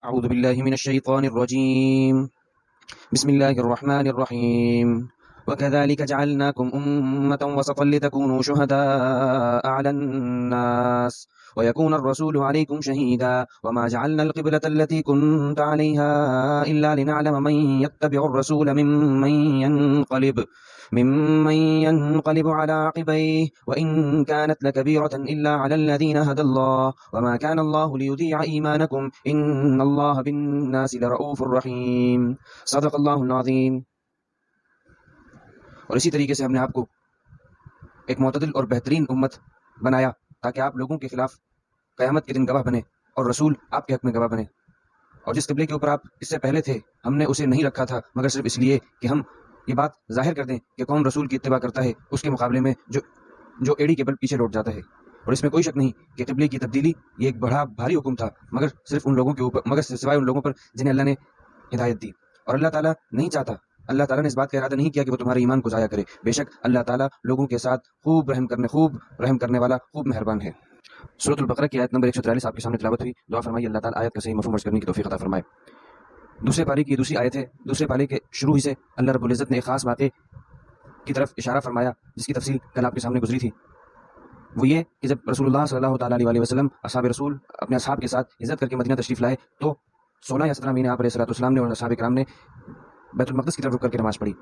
أعوذ بالله من الشيطان الرجيم. بسم الله الرحمن الرحيم. وكذلك جعلناكم أمة وسطا لتكونوا شهداء على الناس ويكون الرسول عليكم شهيدا وما جعلنا القبلة التي كنت عليها إلا لنعلم من يتبع الرسول ممن ينقلب على عقبيه وإن كانت لكبيرة إلا على الذين هدى الله وما كان الله ليضيع إيمانكم إن الله بالناس لرؤوف رحيم. صدق اللہ العظیم. اور اسی طریقے سے ہم نے آپ کو ایک معتدل اور بہترین امت بنایا تاکہ آپ لوگوں کے خلاف قیامت کے دن گواہ بنے اور رسول آپ کے حق میں گواہ بنے. اور جس قبلے کے اوپر آپ اس سے پہلے تھے ہم نے اسے نہیں رکھا تھا مگر صرف اس لیے کہ ہم یہ بات ظاہر کر دیں کہ کون رسول کی اتباع کرتا ہے اس کے مقابلے میں جو ایڑی کے بل پیچھے لوٹ جاتا ہے. اور اس میں کوئی شک نہیں کہ قبلے کی تبدیلی یہ ایک بڑا بھاری حکم تھا مگر صرف ان لوگوں کے اوپر مگر سوائے ان لوگوں پر جنہیں اللہ نے ہدایت دی. اور اللہ تعالیٰ نہیں چاہتا، اللہ تعالیٰ نے اس بات کا ارادہ نہیں کیا کہ وہ تمہارے ایمان کو ضائع کرے. بے شک اللہ تعالیٰ لوگوں کے ساتھ خوب رحم کرنے والا، خوب مہربان ہے. سورۃ البقرہ کی آیت نمبر 143 آپ کے سامنے تلاوت ہوئی. دعا فرمائیے اللہ تعالیٰ آیت کا صحیح مفہوم عرض کرنے کی توفیق عطا فرمائے. دوسرے پارے کی دوسری آیت ہے. دوسرے پارے کے شروع ہی سے اللہ رب العزت نے ایک خاص واقعے کی طرف اشارہ فرمایا جس کی تفصیل کل آپ کے سامنے گزری تھی. وہ یہ کہ جب رسول اللہ صلی اللہ تعالیٰ علیہ وسلم اصحاب رسول اپنے اصحاب کے ساتھ عزت کر کے مدینہ تشریف لائے تو 16 یا 17 مہینے آپ علیہ السلام نے اور اصحاب کرام نے بیت المقدس کی طرف رک کر کے نماز پڑھی.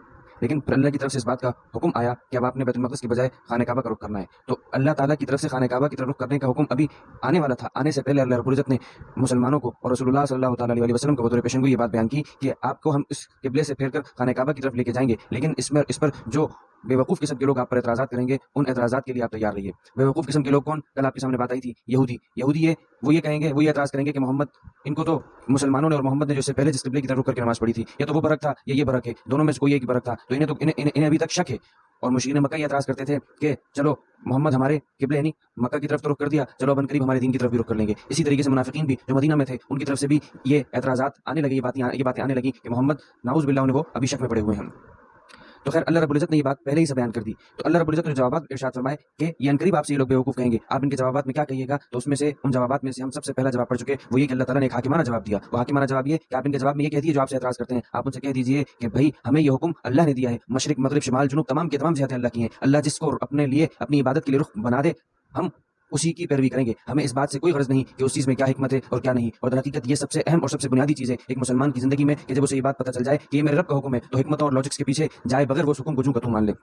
لیکن پھر اللہ کی طرف سے اس بات کا حکم آیا کہ اب آپ نے بیت المقدس کی بجائے خانہ کعبہ کا رخ کرنا ہے. تو اللہ تعالیٰ کی طرف سے خانہ کعبہ کی طرف رخ کرنے کا حکم ابھی آنے والا تھا. آنے سے پہلے اللہ رب العزت نے مسلمانوں کو اور رسول اللہ صلی اللہ تعالیٰ علیہ وسلم کو بطور پیشن گوئی یہ بات بیان کی کہ آپ کو ہم اس قبلے سے پھیر کر خانہ کعبہ کی طرف لے کے جائیں گے، لیکن اس پر جو بے وقوف قسم کے لوگ آپ پر اعتراضات کریں گے ان اعتراضات کے لیے آپ تیار رہیے. بے وقوف قسم کے لوگ کون؟ کل آپ کے سامنے بات آئی تھی، یہودی وہ یہ کہیں گے، وہ یہ اعتراض کریں گے کہ محمد، ان کو تو مسلمانوں نے اور محمد نے جو اس سے پہلے جس قبلے کی طرف رک کر کے نماز پڑھی تھی یا تو وہ برک تھا یا یہ برک ہے، دونوں میں سے کوئی ایک ہی برک تھا. تو انہیں ابھی تک شک ہے. اور مشرکین مکہ یہ اعتراض کرتے تھے کہ چلو محمد ہمارے قبلے یعنی مکہ کی طرف تو رخ کر دیا، چلو اب قریب ہمارے دین کی طرف بھی رخ کر لیں گے. اسی طریقے سے منافقین بھی جو مدینہ میں تھے ان کی طرف سے بھی یہ اعتراضات آنے لگے، یہ باتیں آنے لگی کہ محمد نعوذ باللہ وہ ابھی شک میں پڑے ہوئے ہیں. تو خیر اللہ رب العزت نے یہ بات پہلے ہی سے بیان کر دی. تو اللہ رب العزت نے جوابات ارشاد فرمائے کہ یہ انقریب آپ سے یہ لوگ بیوقوف کہیں گے، آپ ان کے جوابات میں کیا کہیے گا؟ تو اس میں سے ان جوابات میں سے ہم سب سے پہلا جواب پڑھ چکے، وہ یہ کہ اللہ تعالیٰ نے ایک حاکمانہ جواب دیا. وہ حاکمانہ جواب یہ کہ آپ ان کے جواب میں یہ کہہ دیجیے جو آپ سے اعتراض کرتے ہیں، آپ ان سے کہہ دیجیے کہ بھائی ہمیں یہ حکم اللہ نے دیا ہے، مشرق مغرب شمال جنوب تمام کے تمام جہتیں اللہ کی ہیں. اللہ جس کو اپنے لیے اپنی عبادت کے لیے رخ بنا دے ہم اسی کی پیروی کریں گے. ہمیں اس بات سے کوئی غرض نہیں کہ اس چیز میں کیا حکمت ہے اور کیا نہیں. اور در حقیقت یہ سب سے اہم اور سب سے بنیادی چیز ہے ایک مسلمان کی زندگی میں کہ جب اسے یہ بات پتہ چل جائے کہ یہ میرے رب کا حکم ہے تو حکمتوں اور لاجکس کے پیچھے جائے بغیر وہ اس حکم کو جوں کا توں مان لے.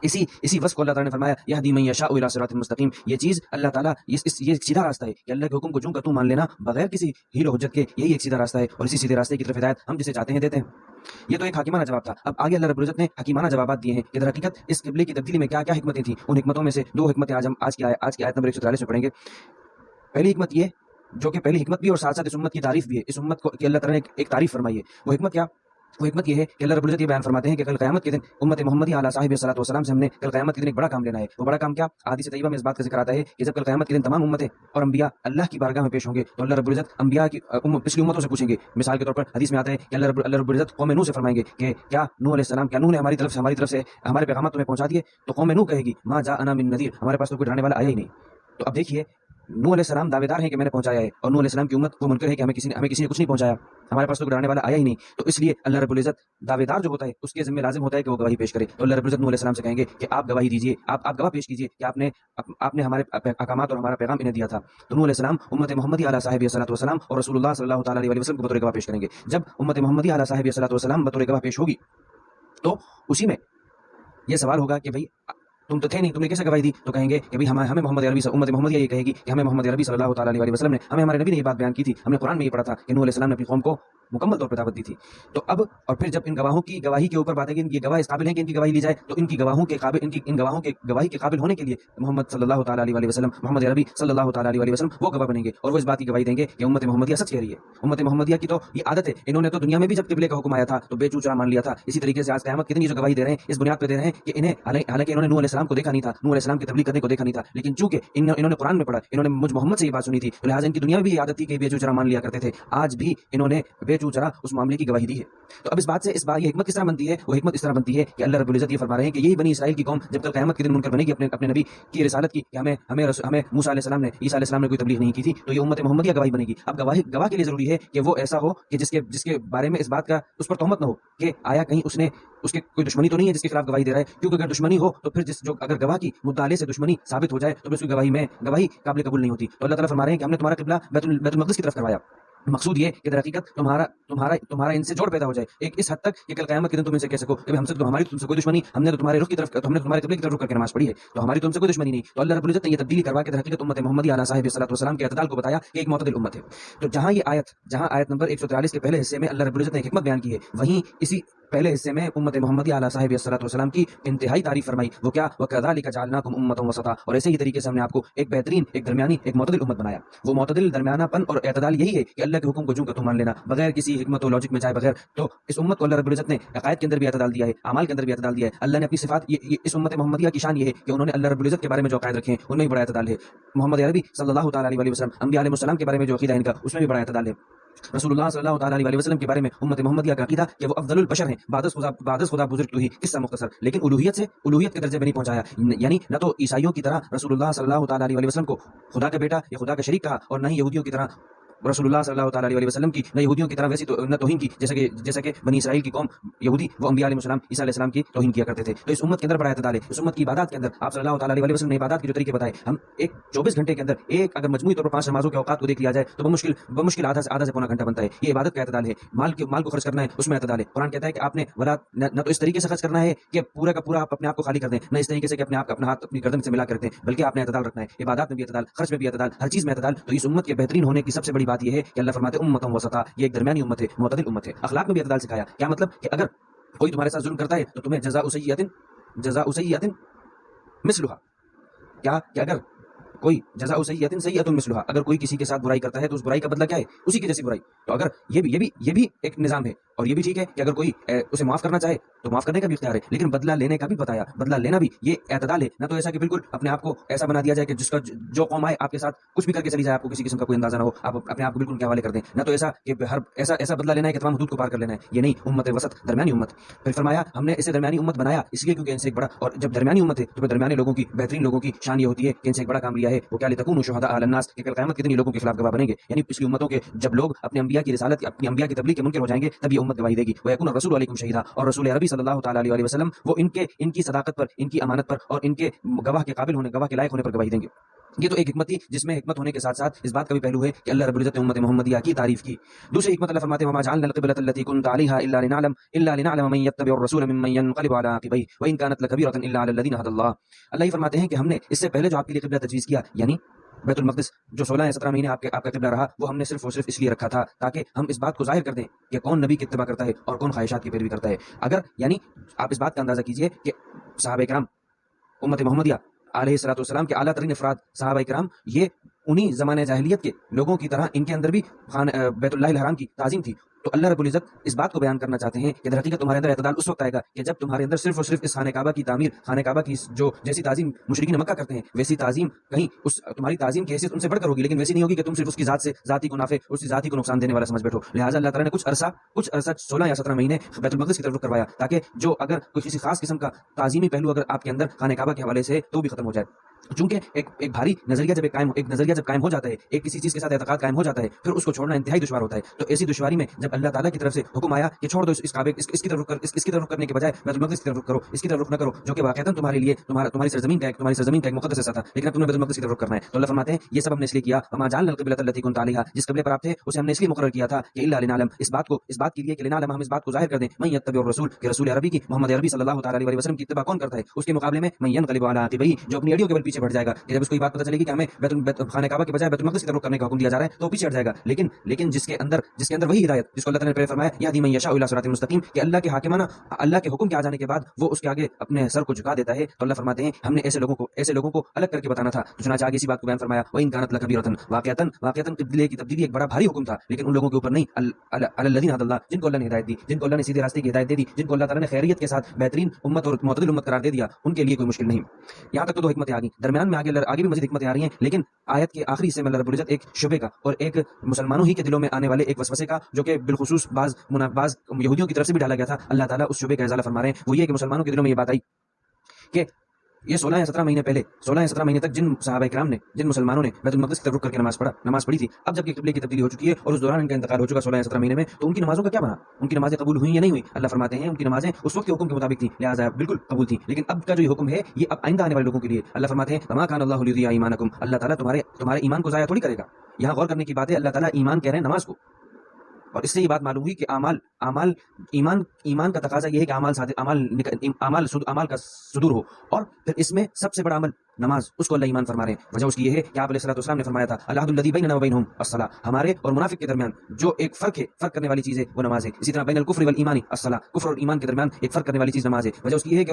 اسی وصف کو اللہ تعالیٰ نے فرمایا یہدی من یشاء الی صراط مستقیم. یہ چیز اللہ تعالیٰ یہ سیدھا راستہ ہے کہ اللہ کے حکم کو جوں کا توں مان لینا بغیر کسی ہیل و حجت کے، یہی ایک سیدھا راستہ ہے. اور اسی سیدھے راستے کی طرف ہدایت ہم جسے چاہتے ہیں دیتے ہیں. یہ تو ایک حکیمانہ جواب تھا. اب آگے اللہ رب العزت نے حکیمانہ جوابات دیے ہیں کہ در حقیقت اس قبلے کی تبدیلی میں کیا کیا حکمتیں تھیں. ان حکمتوں میں سے دو حکمتیں آج ہم آج کی آیت نمبر 143 میں پڑھیں گے. پہلی حکمت یہ جو کہ پہلی حکمت بھی اور ساتھ ساتھ اس امت کی تعریف بھی ہے، اس امت کو کہ اللہ تعالیٰ نے ایک تعریف فرمائی ہے. وہ حکمت کیا؟ وہ حکمت یہ ہے کہ اللہ رب العزت یہ بیان فرماتے ہیں کہ کل قیامت کے دن امت محمدی علیہ صاحب صلاۃ والسلام سے ہم نے کل قیامت کے دن ایک بڑا کام لینا ہے. وہ بڑا کام کیا؟ حدیث طیبہ میں اس بات کا ذکر آتا ہے کہ جب کل قیامت کے دن تمام امتیں اور انبیاء اللہ کی بارگاہ میں پیش ہوں گے تو اللہ رب العزت انبیاء کی پچھلی امتوں سے پوچھیں گے. مثال کے طور پر حدیث میں آتا ہے کہ اللہ رب العزت قوم نوح سے فرمائیں گے کہ کیا نوح علیہ السلام، کیا نوح نے ہماری طرف سے ہمارے پیغامات تمہیں پہنچا دیے؟ تو قوم نوح کہے گی ما جاءنا من نذیر، ہمارے پاس تو کوئی ڈرانے والا آیا ہی نہیں. تو اب دیکھیے نوح علیہ السلام دعوے دار ہیں کہ میں نے پہنچایا ہے، اور نوح علیہ السلام کی امت وہ منکر ہے کہ ہمیں کسی نے کچھ نہیں پہنچایا، ہمارے پاس تو ڈرانے والا آیا ہی نہیں. تو اس لیے اللہ رب العزت دعوے دار جو ہوتا ہے اس کے ذمہ لازم ہوتا ہے کہ وہ گواہی پیش کرے. تو اللہ رب العزت نوح علیہ السلام سے کہیں گے کہ آپ گواہی دیجیے، آپ گواہ پیش کیجیے کہ آپ نے ہمارے احکامات اور ہمارا پیغام انہیں دیا تھا. تو نوح علیہ السلام امت محمدی علیہ صاحب صلاۃ والسلام اور رسول اللہ صلی اللہ تعالیٰ علیہ وسلم کو بطور گواہ پیش کریں گے. جب امت محمدی علیہ صاحب صلاۃ والسلام بطور گواہ پیش ہوگی تو اسی میں یہ سوال ہوگا کہ بھائی تم تو تھے نہیں، تم نے کیسے گواہی دی؟ تو کہیں گے کہ بھائی ہمیں محمد عربی امت محمدیہ یہ کہے گی کہ ہمیں محمد عربی صلی اللہ تعالیٰ علیہ وسلم نے، ہمیں ہمارے نبی نے یہ بات بیان کی تھی، ہم نے قرآن میں یہ پڑھا تھا کہ نوح علیہ السلام نے اپنی قوم کو مکمل طور پر دعوت دی تھی. تو اب اور پھر جب ان گواہوں کی گواہی کے اوپر بات ہے کہ یہ گواہ اس قابل ہیں کہ ان کی گواہی لی جائے، تو ان گواہوں کے گواہی کے قابل ہونے کے لیے محمد صلی اللہ تعالیٰ علیہ وسلم، محمد عربی صلی اللہ تعالیٰ علیہ وسلم وہ گواہ بنیں گے اور وہ اس بات کی گواہی دیں گے کہ امت محمدیہ سچ کہہ رہی ہے. امت محمدیہ کی تو یہ عادت ہے، انہوں نے تو دنیا میں بھی جب قبلے کا حکم آیا تھا تو بے چوچرا مان لیا تھا. اسی طریقے سے آج قیامت کے دن یہ جو گواہی دے رہے ہیں اس بنیاد پہ دے رہے ہیں کہ انہیں حالانکہ انہوں نے نوح علیہ السلام کو دیکھا نہیں تھا، نوح علیہ السلام کی تبلیغ کرنے کو دیکھا نہیں تھا، لیکن چونکہ انہوں نے قرآن میں پڑھا، انہوں نے مجھ محمد سے یہ بات سنی تھی، تو لہٰذا ان کی دنیا میں بھی یہ عادت تھی کہ بے چوچرا مان لیا کرتے تھے. آج بھی انہوں نے بے چوں چرا اس معاملے کی گواہی دی ہے۔ تو اب اس بات سے یہ حکمت کس طرح بنتی ہے؟ وہ حکمت اس طرح بنتی ہے کہ اللہ رب العزت یہ فرما رہے ہیں کہ یہی بنی اسرائیل کی قوم جب کل قیامت کے دن منکر بنے گی اپنے نبی کی رسالت کی کہ ہمیں موسیٰ علیہ السلام نے عیسیٰ علیہ السلام نے کوئی تبلیغ نہیں کی تھی، تو یہ امت محمدیہ گواہی بنے گی۔ اب گواہ کے لیے ضروری ہے کہ وہ ایسا ہو کہ جس کے بارے میں اس بات کا اس پر تہمت نہ ہو کہ آیا کہیں اس کے کوئی دشمنی تو نہیں ہے جس کے خلاف گواہی دے رہا ہے، کیونکہ اگر دشمنی ہو تو پھر اگر گواہ کی مطالعے سے دشمنی ثابت ہو جائے تو پھر اس کی گواہی قابل قبول نہیں ہوتی۔ تو اللہ تعالیٰ فرما رہے ہیں کہ ہم نے تمہارا قبلہ بیت المقدس کی طرف کروایا، مقصود یہ کہ در حقیقت تمہارا ان سے جوڑ پیدا ہو جائے ایک اس حد تک کہ کل قیامت کے دن تم ان سے کہہ سکو کہ ہماری تم سے کوئی دشمنی، ہم نے تو تمہارے رخ کی طرف ہم نے تمہارے قبلے کی طرف رخ کر کے نماز پڑھی ہے، تو ہماری تم سے کوئی دشمنی نہیں۔ تو اللہ رب العزت نے یہ تبدیلی کروا کے در حقیقت امت محمدیہ علیہ صاحب الصلوۃ والسلام کے اعتدال کو بتایا کہ ایک معتدل امت ہے۔ تو جہاں آیت نمبر 143 کے پہلے حصے میں اللہ رب العزت نے ایک حکمت بیان کی ہے، وہیں اسی پہلے حصے میں امت محمدیہ علیہ صاحب الصلوۃ والسلام کی انتہائی تعریف فرمائی۔ وہ کیا؟ وَكَذَلِكَ جَعَلْنَاكُمْ أُمَّةً وَسَطًا، اور ایسے ہی طریقے سے ہم نے آپ کو ایک بہترین، ایک درمیانی، ایک معتدل امت بنایا۔ وہ معتدل، درمیانہ پن اور اعتدال یہی ہے کہ اللہ کے حکم کو جوں کا تو مان لینا بغیر کسی حکمت و لاجک میں جائے بغیر۔ تو اس امت کو اللہ رب العزت نے عقائد کے اندر بھی اعتدال دیا ہے، اعمال کے اندر بھی اعتدال دیا ہے۔ اللہ نے اپنی صفات، اس امت محمدیہ کی شان یہ ہے کہ انہوں نے اللہ رب العزت کے بارے میں جو عقائد رکھے ہیں ان میں بھی بڑا اعتدال ہے۔ محمد عربی صلی اللہ تعالیٰ علیہ وسلم، انبیاء علیہ السلام کے بارے میں جو عقیدہ ان کا اس میں بھی بڑا اعتدال ہے۔ رسول اللہ صلی اللہ تعالیٰ علیہ وسلم کے بارے میں امت محمدیہ کا عقیدہ کہ وہ افضل البشر ہیں، بعد خدا بزرگ تو ہی، قصہ مختصر، لیکن الوہیت کے درجے میں نہیں پہنچایا، یعنی نہ تو عیسائیوں کی طرح رسول اللہ صلی اللہ تعالیٰ علیہ وسلم کو خدا کا بیٹا یا خدا کا شریک کہا، اور نہ ہی یہودیوں کی طرح رسول اللہ صلی اللہ تعالیٰ علیہ وسلم کی نہ یہودیوں کی طرح ویسی نہ توہین کی، جیسا کہ بنی اسرائیل کی قوم یہودی وہ انبیاء علیہ السلام، عیسیٰ علیہ السلام کی توہین کیا کرتے تھے۔ تو اس امت کے اندر بڑا اعتدال ہے۔ اس امت کی عبادات کے اندر آپ صلی اللہ تعالیٰ علیہ وسلم نے عبادات کے جو طریقے بتائے، ہم ایک 24 گھنٹے کے اندر ایک اگر مجموعی طور پر 5 نمازوں کے اوقات کو دیکھ لیا جائے تو بمشکل آدھا سے پونا گھنٹہ بنتا ہے۔ یہ عبادت کا اعتدال ہے۔ مال کو خرچ کرنا ہے، اس میں اعتدال ہے۔ قرآن کہتا ہے کہ آپ نے نہ تو اس طریقے سے خرچ کرنا ہے کہ پورا کا پورا آپ اپنے آپ کو خالی کر دیں، نہ اس طریقے سے کہ اپنا ہاتھ اپنی گردن سے ملا کر دیں، بلکہ آپ نے اعتدال رکھنا ہے۔ عبادات میں بھی اعتدال، خرچ میں بھی اعتدال، ہر چیز میں اعتدال۔ تو اس امت کے بہترین ہونے کی سب سے بڑی بات یہ ہے کہ اللہ فرماتے امۃ وسطا، یہ ایک درمیانی امت ہے، معتدل امت ہے۔ اخلاق میں بھی اعتدال سکھایا۔ کیا مطلب؟ کہ اگر کوئی تمہارے ساتھ ظلم کرتا ہے تو تمہیں جزاء سیئۃ مثلھا، کیا کہ اگر کوئی جزاء سیئۃ مثلھا، اگر کوئی کسی کے ساتھ برائی کرتا ہے تو اس برائی کا بدلہ کیا ہے؟ اسی کی جیسی برائی۔ تو اگر یہ بھی ایک نظام ہے، اور یہ بھی ٹھیک ہے کہ اگر کوئی اسے معاف کرنا چاہے تو معاف کرنے کا بھی اختیار ہے، لیکن بدلہ لینے کا بھی بتایا، بدلہ لینا بھی یہ اعتدال ہے۔ نہ تو ایسا کہ بالکل اپنے آپ کو ایسا بنا دیا جائے کہ جس کا جو قوم آئے آپ کے ساتھ کچھ بھی کر کے چلی جائے، آپ کو کسی قسم کا کوئی اندازہ نہ ہو، آپ اپنے آپ کو بالکل کے حوالے کر دیں۔ نہ تو ایسا کہ ایسا بدلہ لینا ہے کہ تمام حدود کو پار کر لینا ہے، یہ نہیں۔ امت وسط، درمیانی امت۔ پھر فرمایا ہم نے اسے درمیانی امت بنایا اس لیے کیونکہ ان سے ایک بڑا، اور جب درمیانی امت ہے تو پھر درمیانی لوگوں کی، بہترین لوگوں کی شان یہ ہوتی ہے کہ ان سے ایک بڑا کام لیا ہے، وہ کیا؟ لتکونوا شہداء علی الناس، کہ کل قیامت کے دن لوگوں کے خلاف گواہ بنیں گے، یعنی پچھلی امتوں کے جب لوگ اپنے انبیاء کی رسالت، اپنی انبیاء کی تبلیغ کے منکر ہو جائیں گے تب یہ امت گواہی دے گی۔ ویکون الرسول علیکم شہیدا، اور رسول عربی صلی اللہ تعالیٰ علیہ وسلم وہ ان کی صداقت پر، ان کی امانت پر اور ان کے گواہ کے قابل ہونے، گواہ کے لائق ہونے پر گواہی دیں گے۔ یہ تو ایک حکمت تھی جس میں حکمت ہونے کے ساتھ ساتھ اس بات کا بھی پہلو ہے کہ اللہ رب العزت نے امت محمدیہ کی تعریف کی۔ دوسری حکمت اللہ فرماتے ہیں وما جعلنا القبلة التي كنت عليها الا لنعلم من يتبع الرسول ممن ينقلب على عقبيه وان كانت لكبيرة الا على الذين هدى الله۔ اللہ ہی فرماتے ہیں کہ ہم نے اس سے پہلے جو آپ کے لیے قبلہ تجویز کیا، یعنی بیت المقدس، جو 16 یا 17 مہینے آپ کا قبلہ رہا، وہ ہم نے صرف اور صرف اس لیے رکھا تھا تاکہ ہم اس بات کو ظاہر کر دیں کہ کون نبی کی اتباع کرتا ہے اور کون خواہشات کی پیروی کرتا ہے۔ اگر یعنی آپ اس بات کا اندازہ کیجئے کہ صحابہ کرام، امت محمدیہ علیہ الصلوۃ والسلام کے اعلیٰ ترین افراد صحابہ کرام، یہ انہی زمانہ جاہلیت کے لوگوں کی طرح ان کے اندر بھی بیت اللہ الحرام کی تعظیم تھی۔ تو اللہ رب العزت اس بات کو بیان کرنا چاہتے ہیں کہ در حقیقت تمہارے اندر اعتدال اس وقت آئے گا کہ جب تمہارے اندر صرف اور صرف اس خانہ کعبہ کی تعمیر، خانہ کعبہ کی جو جیسی تعظیم مشرکین مکہ کرتے ہیں ویسی تعظیم کہیں تمہاری تعظیم کی حیثیت ان سے بڑھ کر ہوگی، لیکن ویسی نہیں ہوگی کہ تم صرف اس کی ذات سے ذاتی کو نافع، اس کی ذاتی کو نقصان دینے والا سمجھ بیٹھو۔ لہٰذا اللہ تعالیٰ نے کچھ عرصہ 16 یا 17 مہینے بیت المقدس کی طرف کروایا تاکہ جو اگر کوئی کسی خاص قسم کا تعظیمی پہلو اگر آپ کے اندر خانہ کعبہ کے حوالے سے تو بھی ختم ہو جائے۔ چونکہ ایک بھاری نظریہ جب قائم ہو جاتا ہے، ایک کسی چیز کے ساتھ اعتقاد قائم ہو جاتا ہے، پھر اس کو چھوڑنا انتہائی دشوار ہوتا ہے۔ تو ایسی دشواری میں جب اللہ تعالیٰ کی طرف سے حکم آیا کہ چھوڑ دو اس کعبے، اس کی طرف رخ کرنے کے بجائے بیت المقدس کی طرف رخ کرو، اس کی طرف رخ نہ کرو، جو کہ واقعتاً تمہارے لیے تمہاری سرزمین کا ایک مقدس حصہ تھا، لیکن اب تمہیں بیت المقدس کی طرف رخ کرنا ہے۔ تو اللہ فرماتے ہیں یہ سب ہم نے اس لیے کیا، وما جعلنا القبلة التي كنت عليها، جس قبلے پر آپ تھے اسے ہم نے اس لیے مقرر کیا تھا کہ الا لنعلم، اس بات کے لیے کہ لنعلم، ہم اس بات کو ظاہر کر دیں، من يتبع الرسول، کہ رسول عربی کی، محمد عربی صلی اللہ تعالیٰ علیہ وسلم کی اتباع کون کرتا ہے، اس کے مقابلے میں من ينقلب على عقبيه، جو اپنی اڑیوں کے بل پیچھے بڑھ جائے گا، کہ جب اس کو یہ بات پتہ چلے گی کہ ہمیں خانہ کعبہ کے بجائے بیت المقدس کی طرف کرنے کا حکم دیا جا رہا ہے تو پیچھے ہٹ جائے گا۔ لیکن جس کے اندر وہی ہدایت جس کو اللہ تعالیٰ نے فرمایا یہدی من یشاء الی صراط مستقیم، کہ اللہ کے حاکمانہ، اللہ کے حکم کے آ جانے کے بعد وہ اس کے آگے اپنے سر کو جھکا دیتا ہے۔ تو اللہ فرماتے ہیں ہم نے ایسے لوگوں کو الگ کر کے بتانا تھا۔ تو چنانچہ آگے اسی بات کو بیان فرمایا وان کانت لکبیرۃ، واقعتاً قبلے کی تبدیلی ایک بڑا بھاری حکم تھا، لیکن ان لوگوں کے اوپر نہیں، علی الذین ھدی اللہ، جن کو اللہ نے ہدایت دی، جن کو اللہ نے سیدھے راستے کی ہدایت دے دی، جن کو اللہ تعالیٰ نے خیریت کے ساتھ بہترین امت اور معتدل امت قرار دے دیا، ان کے لیے کوئی مشکل نہیں۔ یہاں تک تو 2 حکمتیں آ گئیں۔ درمیان میں آگے بھی مزید حکمتیں آ رہی ہیں، لیکن آیت کے آخری حصے میں اللہ رب العزت ایک شبے کا اور ایک مسلمانوں ہی کے دلوں میں آنے والے ایک وسوسے کا، جو کہ بالخصوص بعض یہودیوں کی طرف سے بھی ڈالا گیا تھا، اللہ تعالیٰ اس شبے کا ازالہ فرما رہے ہیں۔ وہ یہ کہ مسلمانوں کے دلوں میں یہ بات آئی کہ یہ 16 یا 17 مہینے پہلے، 16 یا 17 مہینے تک جن صحابہ کرام نے، جن مسلمانوں نے بیت المقدس کی طرف رک کر کے نماز پڑھی تھی، اب جب کہ قبلے کی تبدیلی ہو چکی ہے اور اس دوران ان کا انتقال ہو چکا 16 یا 17 مہینے میں، تو ان کی نمازوں کا کیا بنا؟ ان کی نمازیں قبول ہوئی یا نہیں ہوئی؟ اللہ فرماتے ہیں ان کی نمازیں اس وقت کے حکم کے مطابق تھیں، لہٰذا بالکل قبول تھیں، لیکن اب کا جو یہ حکم ہے یہ اب آئندہ آنے والے لوگوں کے لیے۔ اللہ فرماتے ہیں وما کان اللہ لیضیع ایمانکم، اللہ تعالیٰ تمہارے ایمان کو ضائع تھوڑی کرے گا۔ یہاں غور کرنے کی بات ہے، اللہ تعالیٰ ایمان کہہ رہے ہیں نماز کو، اور اس سے یہ بات معلوم ہوئی کہ ایمان کا تقاضا یہ ہے کہ اعمال کا صدور ہو، اور پھر اس میں سب سے بڑا عمل نماز، اس کو اللہ ایمان فرما رہے ہیں۔ وجہ اس کی یہ ہے کہ آپ علیہ الصلوۃ والسلام نے فرمایا تھا العہد الذی بیننا وبینہم الصلاۃ، ہمارے اور منافق کے درمیان جو ایک فرق کرنے والی چیز ہے وہ نماز ہے۔ اسی طرح بین الکفر والایمان الصلاۃ، کفر اور ایمان کے درمیان ایک فرق کرنے والی چیز نماز ہے۔ وجہ اس کی یہ ہے کہ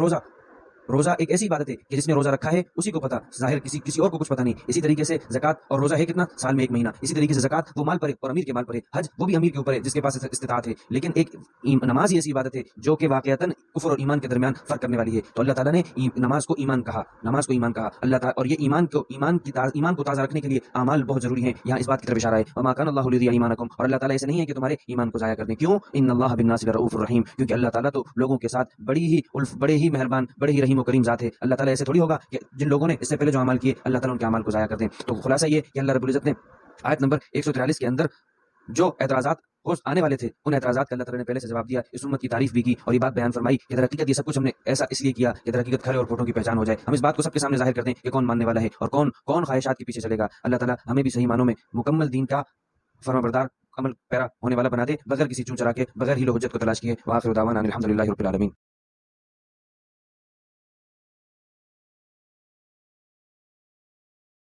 روزہ ایک ایسی عبادت ہے کہ جس نے روزہ رکھا ہے اسی کو پتا، ظاہر کسی اور کو کچھ پتا نہیں۔ اسی طریقے سے زکوٰۃ اور روزہ ہے کتنا، سال میں 1 مہینہ۔ اسی طریقے سے زکوٰۃ وہ مال پر ہے اور امیر کے مال پر ہے، حج وہ بھی امیر کے اوپر ہے جس کے پاس استطاعت ہے، لیکن ایک نماز ہی ایسی عبادت ہے جو کہ واقعتاً کفر اور ایمان کے درمیان فرق کرنے والی ہے۔ تو اللہ تعالیٰ نے نماز کو ایمان کہا اللہ تعالیٰ، اور یہ ایمان کو تازہ رکھنے کے لیے اعمال بہت ضروری ہیں۔ یہاں اس بات کی طرف اشارہ ہے وما کان اللہ لیضیع ایمانکم، اور اللہ تعالیٰ ایسے نہیں ہے کہ تمہارے ایمان کو ضائع کر دیں۔ کیوں؟ ان اللہ بالناس لرؤوف الرحیم، کیونکہ اللہ تعالیٰ تو لوگوں کے ساتھ بڑے ہی مہربان، بڑے ہی رحیم و کریم ذات ہے۔ اللہ تعالیٰ ایسے تھوڑی ہوگا کہ جن لوگوں نے اس سے پہلے جو اعمال کیے اللہ تعالیٰ ان کے اعمال کو ضائع کر دیں۔ تو خلاصہ یہ کہ اللہ رب العزت نے آیت نمبر 143 کے اندر جو اعتراضات آنے والے تھے، ان اعتراضات کا اللہ تعالیٰ نے پہلے سے جواب دیا، اس امت کی تعریف بھی کی اور یہ بات بیان فرمائی کہ در حقیقت یہ سب کچھ ہم نے ایسا اس لیے کیا کہ در حقیقت کھڑے اور پھوٹوں کی پہچان ہو جائے۔ ہم اس بات کو سب کے سامنے ظاہر کر دیں کہ کون ماننے والا ہے اور کون خواہشات کے پیچھے چلے گا۔ اللہ تعالیٰ ہمیں بھی صحیح معنوں میں مکمل دین کا فرمانبردار، عمل پیرا ہونے والا بنا دے، بغیر کسی چون چرا کے، بغیر ہیل و حجت کو تلاش کیے۔ وآخر دعوانا ان الحمد للہ رب العالمین۔